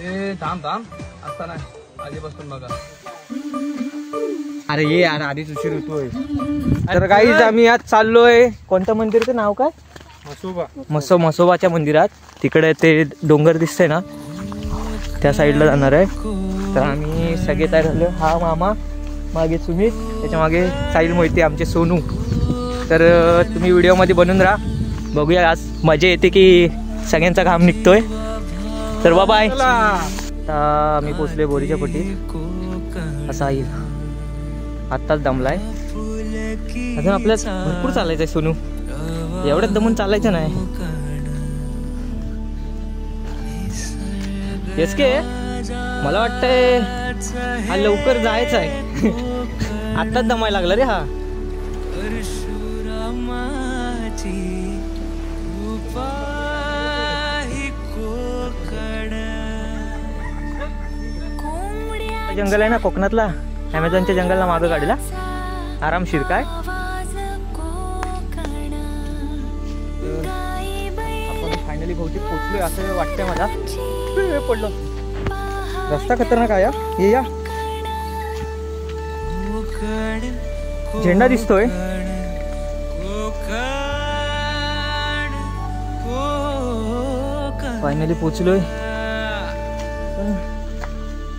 ए थांब आता नाही आधीपासून बघा. अरे ये यार आधीच उशीर होतोय. तर गाईज आम्ही आज चाललोय कोणत्या मंदिराचं नाव काय? मसोबाच्या मंदिरात. तिकडे ते डोंगर दिसतंय ना त्या साईडला जाणार आहे. तर आम्ही सगळे तयार झालो. हा मामा, मागे सुमित, त्याच्या मागे साहिल मोहिते आमचे सोनू. तर तुम्ही व्हिडिओमध्ये बनून राहा. बघूया आज मजा येते की सगळ्यांचा घाम निघतोय. तर बाय. आता आम्ही पोचलोय बोरीच्या पट्टीत. असा येईल आत्ताच दमलाय. अजून आपल्याला भरपूर चालायचं आहे सोनू. एवढ्यात दमून चालायचं नाही. येस के मला वाटतंय हा लवकर जायचं आहे. आत्ताच दमायला लागला रे हा. जंगल आहे ना कोकणातला, ॲमेझॉनच्या जंगलला मागं गाडीला आरामशीर. काय आपण फायनली बहुतेक पोचलोय असं वाटतंय मला. पडलो. रस्ता खतरनाक आहे. हे या झेंडा दिसतोय. फायनली पोचलोय.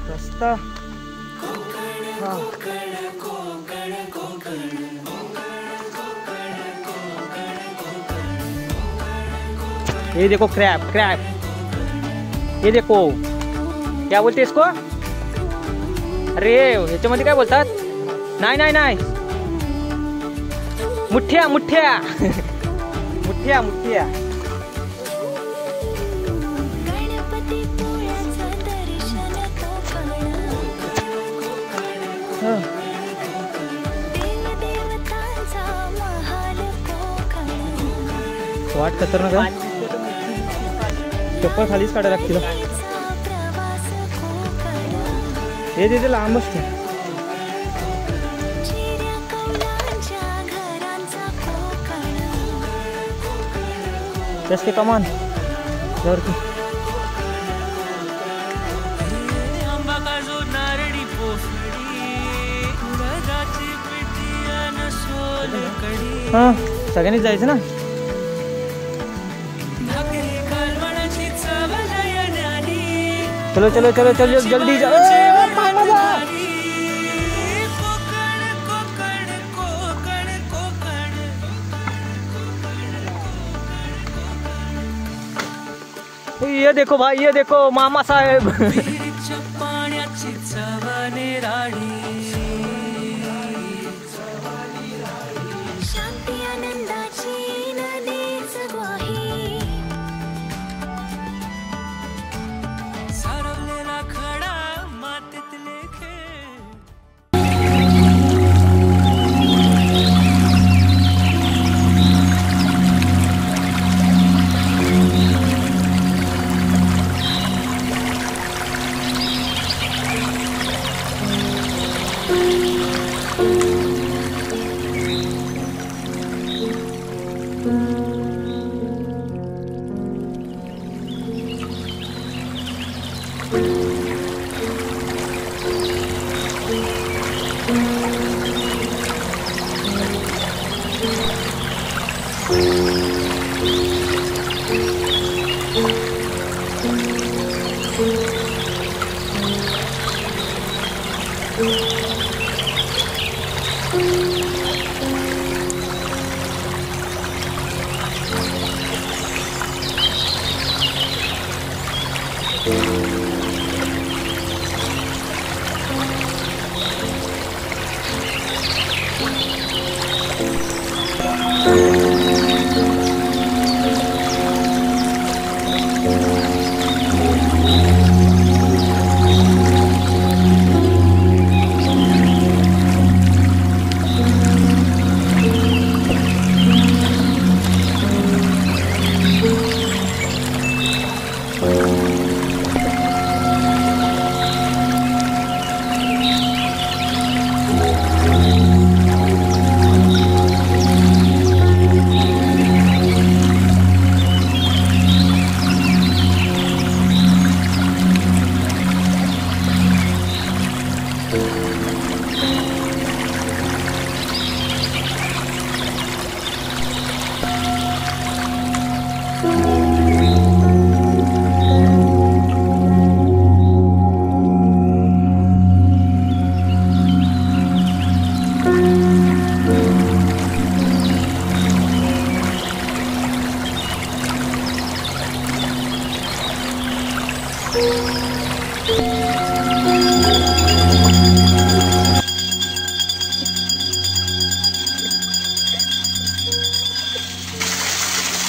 रस्ता ये देखो क्रैब. ये देखो क्या बोलते इसको. अरे ह्याच्यामध्ये काय बोलतात. नाही मुठ्या मुठ्या. वाट खतरनाक आहे. चप्पल खालीच काढायला लागतील. हे तिथे लांब असते. जस्ट कमान वरती. हा सगळ्यांनीच जायचं ना. चलो जल्दी जाओ. ये देखो भाई, ये देखो मामा साहेब.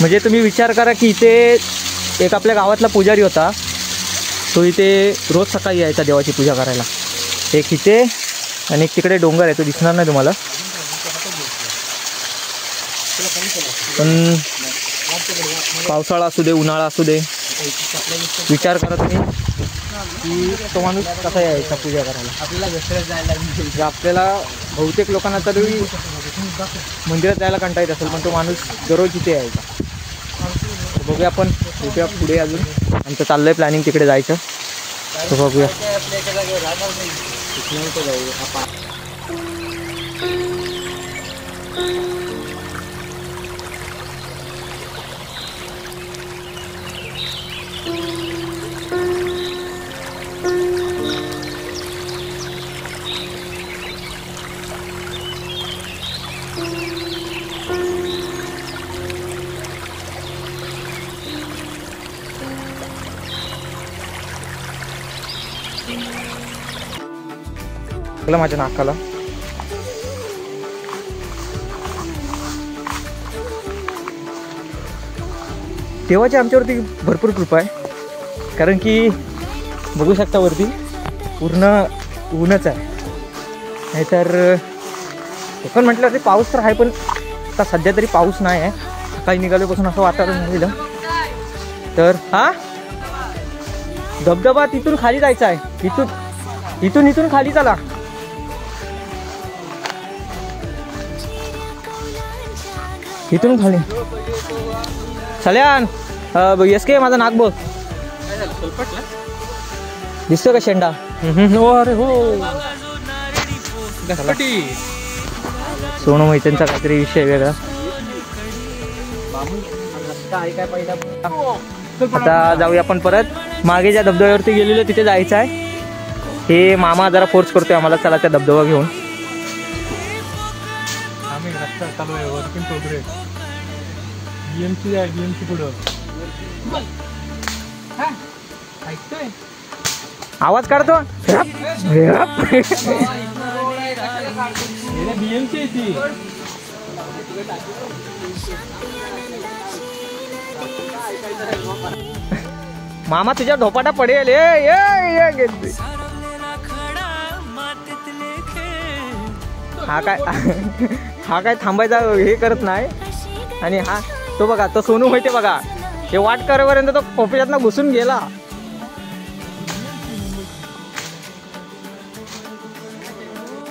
म्हणजे तुम्ही विचार करा की इथे एक आपल्या गावातला पुजारी होता, तो इथे रोज सकाळी यायचा देवाची पूजा करायला. एक इथे आणि एक तिकडे डोंगर आहे, तो दिसणार नाही तुम्हाला. पण पावसाळा असू दे उन्हाळा असू दे, विचार करा तुम्ही की तो माणूस कसा यायचा पूजा करायला. आपल्याला बहुतेक लोकांना तरी मंदिरात जायला कंटाळा येत असेल, पण तो माणूस दररोज इथे यायचा. बघूया आपण इथे पुढे अजून आमचं चाललंय प्लॅनिंग तिकडे जायचं, तर बघूया. माझ्या नाकाला देवाची आमच्यावरती भरपूर कृपा आहे, कारण की बघू शकता वरती पूर्ण ऊनच आहे. नाहीतर कोकण म्हटल्यावरती पाऊस तर आहे, पण आता सध्या तरी पाऊस नाही आहे. सकाळी निघाल्यापासून असं वातावरण झालेलं. तर हा धबधबा तिथून खाली जायचा आहे, इथून खाली चला. इथून खाली सल्यान यस के माझा नाक बघ दिसतो का शेंडा. अरे हो सोनू मैत्यांचा काहीतरी विषय वेगळा. आता जाऊया आपण परत मागे ज्या धबधब्यावरती गेलेलो तिथे जायचं आहे. हे मामा जरा फोर्स करतोय आम्हाला, चला त्या धबधबा घेऊन. चालू आहे वर्किंग प्रोग्रेस. बीएमसी आहे, बीएमसी पुढं ऐकतोय आवाज काढतो. बीएमसी आहे ती. मामा तुझ्या धोपाटा पडेल. हा काय थांबायचा हे करत नाही. आणि हा तो बघा, तो सोनू माहिती बघा, हे वाट करेपर्यंत तो पोपल्यातनं घुसून गेला.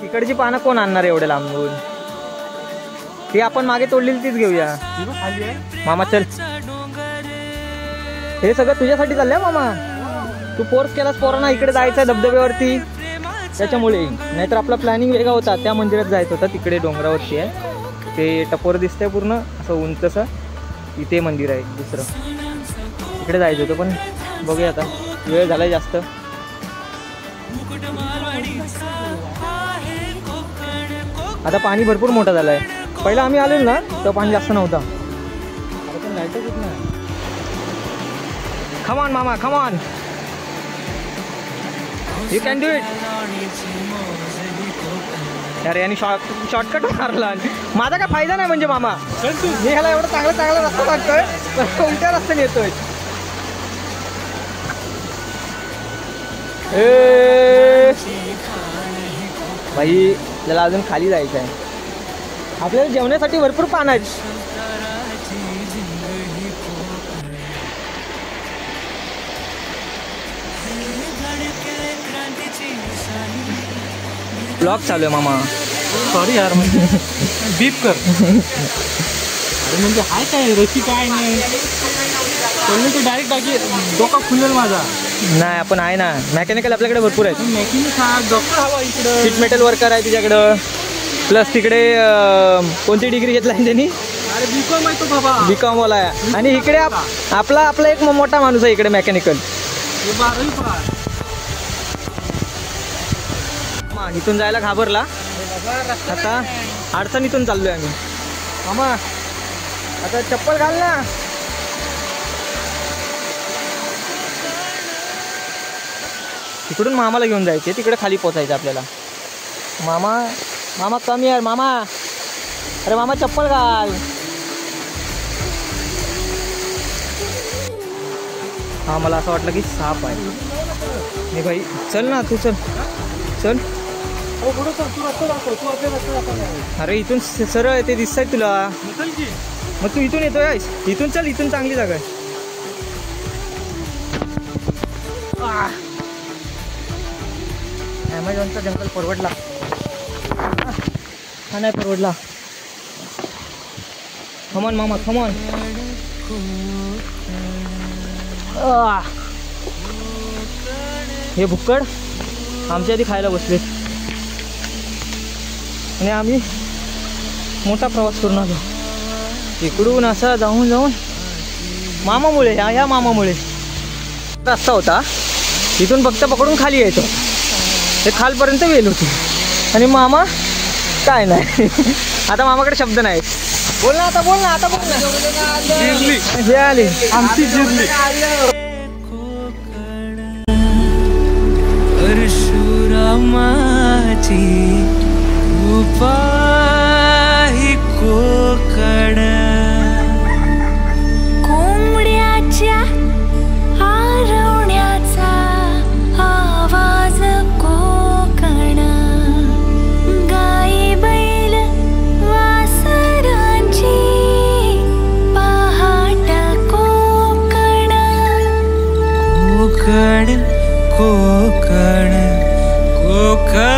तिकडची पानं कोण आणणार एवढे लांबून? ती आपण मागे तोडलेली तीच घेऊया. मामा चल, हे सगळं तुझ्यासाठी चाललंय मामा. तू फोर्स केलास पोरांना इकडे जायचं धबधब्यावरती, त्याच्यामुळे. नाहीतर आपला प्लॅनिंग वेगळा होता, त्या मंदिरात जायचं होतं. तिकडे डोंगरावरती आहे ते, टपोर दिसतंय पूर्ण असं उंचसं. इथे मंदिर आहे दुसरं, तिकडे जायचं होतं. पण बघूया आता, वेळ झालाय जास्त. आता पाणी भरपूर मोठा झालाय. पहिला आम्ही आलो ना तर पाणी जास्त नव्हता. आता पण लाईटच येत नाही. कम ऑन मामा, come on, you can do it. अरे यांनी शॉर्टकट मारला. माझा काय फायदा नाही म्हणजे मामा. मी ह्याला एवढा चांगला रस्ता लागतोय, तर उलट्या रस्त्याने येतोय. भाई त्याला अजून खाली जायचं आहे. आपल्याला जेवण्यासाठी भरपूर पान आहेत. ब्लॉग चालू आहे मामा. सॉरी यार, म्हणजे बीप कर. अरे म्हणजे हाय काय रशी काय नाही, तो डायरेक्ट बाकी डोका खुलेल माझा. नाही आपण आहे ना, मेकॅनिकल आपल्याकडे भरपूर आहेत. मेकॅनिक हा डॉक्टर हवा इकडं. शीट मेटल वर्कर आहे तिच्याकडं. प्लस तिकडे कोणती डिग्री घेतला आहे त्यांनी? अरे बीकॉम आहे तो बाबा. बीकॉम वाला आहे. आणि इकडे आपला एक मोठा माणूस आहे इकडे मेकॅनिकल. इथून जायला घाबरला. आता अडचणीतून चाललोय आम्ही. मामा आता चप्पल घाल ना. तिकडून मामाला घेऊन जायचे, तिकडे खाली पोचायचं आपल्याला. मामा कमी यार मामा. अरे मामा चप्पल घाल. हा मला असं वाटलं की साप आहे. नाही भाई चल ना तू, चल. अरे इथून सरळ ते दिसतंय तुला. मग तू इथून येतोय, इथून चल, इथून चांगली जागा आहे. ॲमेझॉनचा जंगल परवडला. हा नाही परवडला. खमॉन मामा खमॉन. हे भुक्कड आमच्या आधी खायला बसले आणि आम्ही मोठा प्रवास करून आलो इकडून असा जाऊन मामामुळे. ह्या मामामुळे रस्ता होता, इथून फक्त पकडून खाली यायचं. हे खालपर्यंत वेल होती आणि मामा काय नाही. आता मामाकडे शब्द नाही. बोल ना आता, बोल ना. जिरली हे आले आमची जिरली. परशुरामाची उपाही कोकण. कोंबड्याच्या आरवण्याचा आवाज कोकण. गाई बैल वासरांची पहाट कोकण. कोकण कोकण कोकण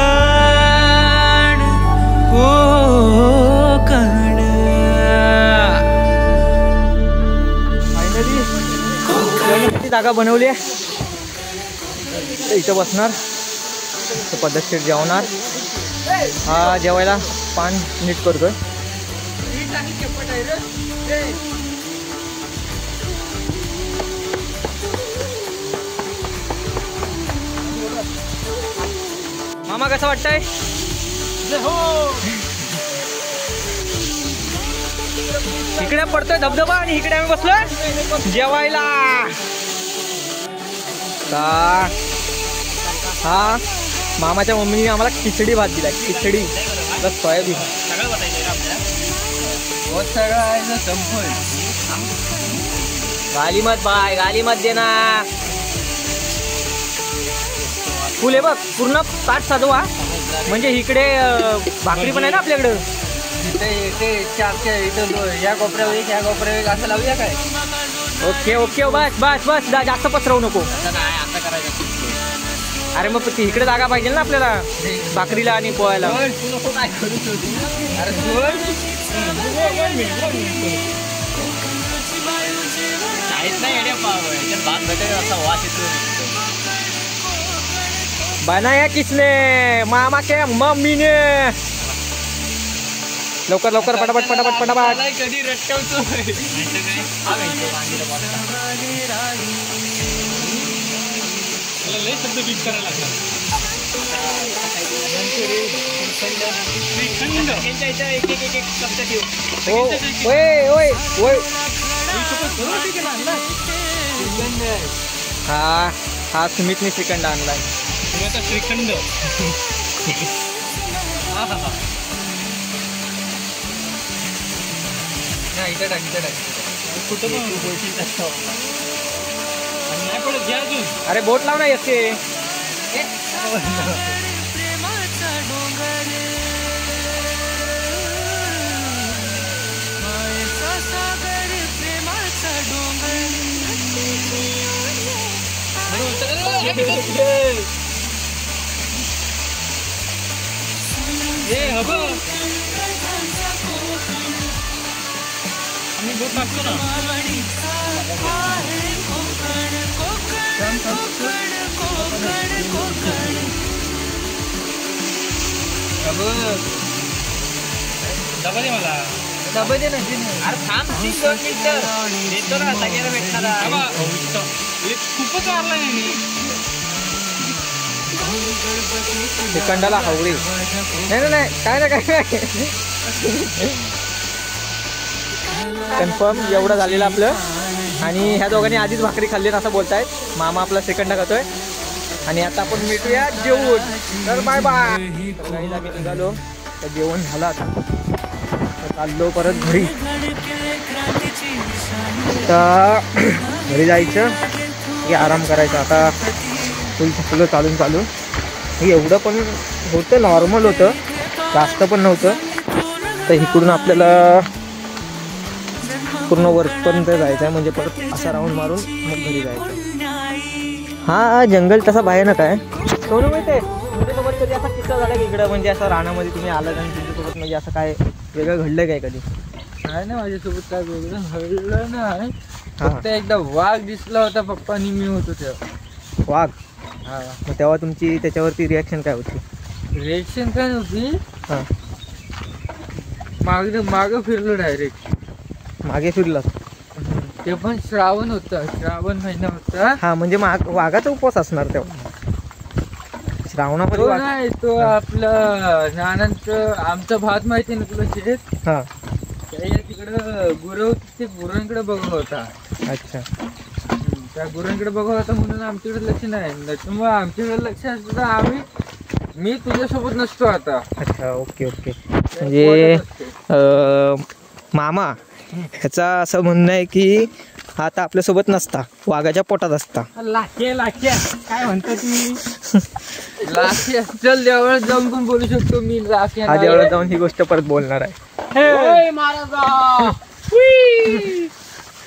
कोकण. फायनली कोकणाची जागा बनवली आहे. इथं बसणार, पद्धतशीर जेवणार. हा जेवायला पान नीट करतोय. मामा कसं वाटतंय? इकडे पडतोय धबधबा आणि इकडे आम्ही बसलोय जेवायला. हा मामाच्या मम्मीने आम्हाला खिचडी भात दिलाय. खिचडी प्लस सोयाबीन. गाली मत बाय, गाली मत देना. फुल आहे बघ, पूर्ण ताट साजवा. म्हणजे इकडे भाकरी पण आहे ना आपल्याकडं. या कोपऱ्यावर एक, या कोपऱ्यावर एक असं लावूया काय? ओके ओके बस जास्त पसरवू नको. अरे मग इकडे जागा पाहिजे ना आपल्याला भाकरीला आणि पोहायला. बनाया किसने? मामा के मम्मी ने. लवकर लवकर पटापट पटापट पटापट. कधी रटवतो लय शब्द बीट करायला लागला. हा सुमितने श्रीखंड आणलाय. आता श्रीखंड कुठं नाही पडत घ्या अजून. अरे बोट लाव ना येते. आम्ही बोट टाकतो ना. डबा दे मला. डबे दे ना. अरे थांब 2 मिनिटं देतो ना सगळ्याला भेटणार. खूपच वाढला नाही. श्रीखंडाला हवळी नाही काय ना काय. कन्फर्म एवढं झालेलं आपलं. आणि ह्या दोघांनी आधीच भाकरी खाल्ली असं बोलतायत. मामा आपला श्रीखंड खातोय. आणि आता आपण भेटूया जेवून. तर बाय बाय. तर गाईज आम्ही निघालो, तर जेवण झालं आता, तर चाललो परत घरी. तर घरी जायचं की आराम करायचा. आता फुल थकलो चालून. हे एवढं पण होतं, नॉर्मल होतं, जास्त पण नव्हतं. तर इकडून आपल्याला पूर्ण वरपर्यंत जायचं आहे, म्हणजे परत असा राऊंड मारून मग घरी जायचं. हा जंगल तसा भयानक आहे. सोनू माहिती आहे तुमच्यासोबत कधी असा किस्सा झाला की इकडं, म्हणजे असं रानामध्ये तुम्ही आलात आणि तुमच्यासोबत म्हणजे असं काय वेगळं घडलं काय कधी? काय नाही, माझ्यासोबत काय वेगळं घडलं नाही. फक्त एकदा वाघ दिसला होता, पप्पा आणि मी होतो तेव्हा. वाघ? हा. मग तेव्हा तुमची त्याच्यावरती रिॲक्शन काय होती? रिएक्शन काय नव्हती, हां मागं फिरलो डायरेक्ट. मागे फिरलात? ते पण श्रावण होता, श्रावण महिना होता. हा म्हणजे वाघाचा उपवास असणार तेव्हा श्रावणामध्ये? तो नाही, तो आपलं नानांचं, आमचा भात माहिती ना तुला शेत, हां त्या तिकडं गुरव, ते गुरांकडे बघत होता. अच्छा. त्या गुरांकडे बघत होता म्हणून आमच्याकडे लक्ष नाही. मग आमच्याकडे लक्ष असतं तर मी तुझ्यासोबत नसतो आता. अच्छा, ओके. म्हणजे मामा ह्याचा असं म्हणणं आहे की आता आपल्यासोबत नसता, वाघाच्या पोटात असता. लाख्या काय म्हणता तुम्ही? लाख्या चल देवळात जाऊन पण बोलू शकतो मी. लाख्या हा देवळात जाऊन ही गोष्ट परत बोलणार आहे.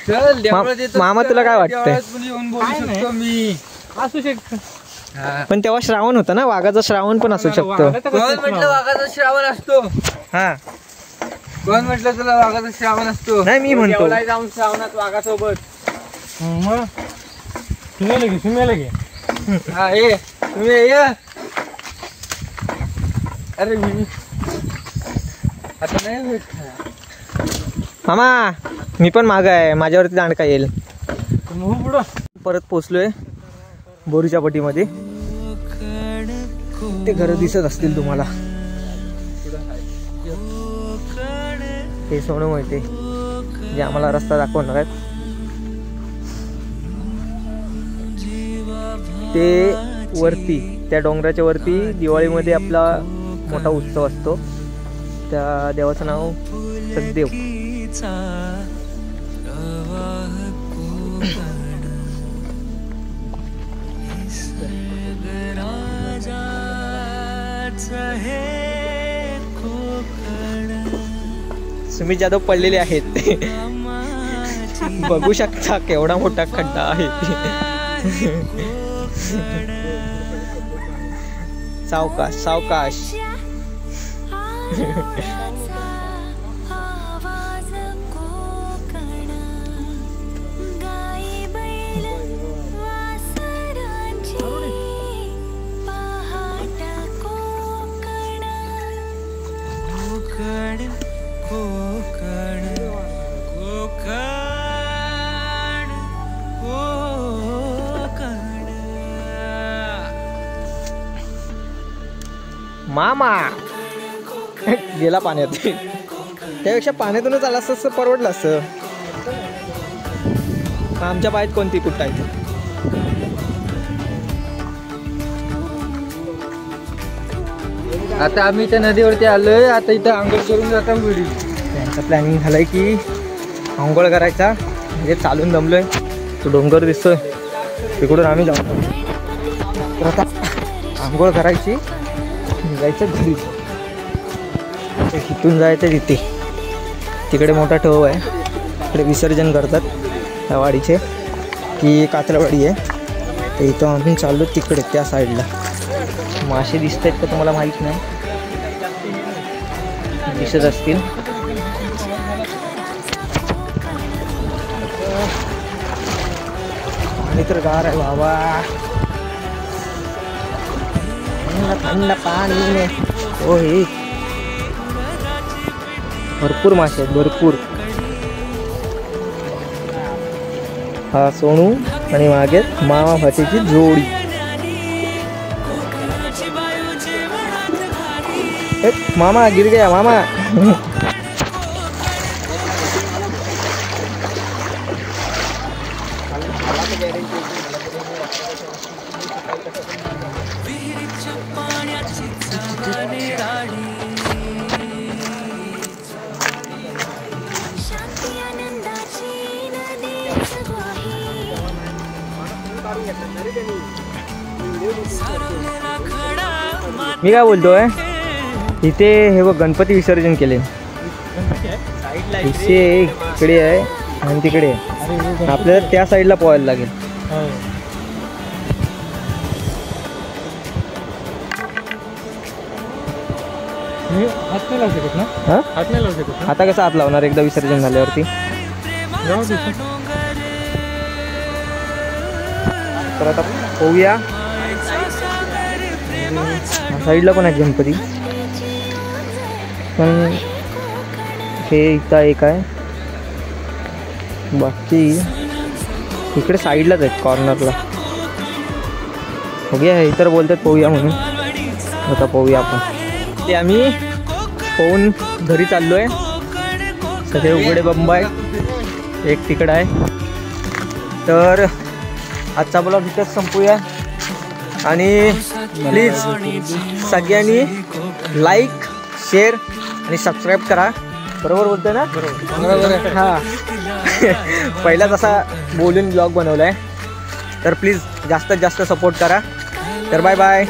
चल देवळात येतो. मामा तुला काय वाटतंय? देवळात पण येऊन बोलू शकतो मी. असू शकतो. पण तेव्हा श्रावण होता ना, वाघाचा श्रावण पण असू शकतो. कोण म्हटलं वाघाचा श्रावण असतो? हा कोण म्हटलं तुला वाघाचा श्रावण असतो? नाही, मी म्हणतो जाऊन श्रावणात वाघासोबत. मग सुमेला घे. हा ये तुम्ही ये. अरे मी आता नाही भेट. मामा मी पण मागं आहे, माझ्यावरती दांडका येईल. पुढं परत पोचलोय बोरीच्या पटीमध्ये. ते घर दिसत असतील तुम्हाला. हे सोनू माहिती जे आम्हाला रस्ता दाखवणार आहेत. ते वरती त्या डोंगराच्या वरती दिवाळीमध्ये आपला मोठा उत्सव असतो. त्या देवाचं नाव सखदेव. सुमित जाधव पडलेले आहेत. बघू शकता केवढा मोठा खड्डा आहे. सावकाश. मामा गेला पाण्यात. त्यापेक्षा पाण्यातूनच आला असतं परवडलं असतं. आमच्या पायात कोणती कुठं आहे? आता आम्ही त्या नदीवरती आलोय. आता इथं आंघोळ करून जाता व्हिडिओ. त्यांचं प्लॅनिंग झालंय की आंघोळ करायचा, म्हणजे चालून दमलोय. तो डोंगर दिसतोय तिकडून आम्ही जाऊ. तर आता आंघोळ करायची, जायचं घरी. इथून जायचं तिकडे मोठा टोव आहे, तिकडे विसर्जन करतात त्या वाडीचे, की कातळवाडी आहे. तर इथं आम्ही चाललो तिकडे त्या साईडला. मासे दिसत आहेत का तुम्हाला माहीत नाही, दिसत असतील. पाणी तर गार आहे बाबा, थंड पाणी. हो हे भरपूर मासे आहेत, भरपूर. हा सोनू आणि मागे मामा भाचीची जोडी. मामा गिर गया मामा. मी काय बोलतोय, इथे हे बघ गणपती विसर्जन केले. इकडे आहे आणि तिकडे आहे. आपल्याला त्या साईडला पोहायला लागेल. हात नाही लावू शकत ना? हा, हात नाही लावू शकत ना? आता कसं हात लावणार एकदा विसर्जन झाल्यावरती. तर आता पोहूया. साईडला पण आहे गणपती, पण हे इथं एक आहे, बाकी इकडे साईडलाच आहेत कॉर्नरला. बघूया, हे तर बोलतात पोहूया म्हणून. आता पोहूया आपण. ते आम्ही पोहून घरी चाललो आहे. सगळे उघडे बंब आहे, एक तिकडं आहे. तर आजचा ब्लॉग इथंच संपूया. आणि प्लीज सगळ्यांनी लाईक, शेअर आणि सबस्क्राईब करा. बरोबर बोलतोय ना? बरोबर. हां, पहिलाच असा बोलून ब्लॉग बनवला आहे. तर प्लीज जास्तीत जास्त सपोर्ट करा. तर बाय बाय.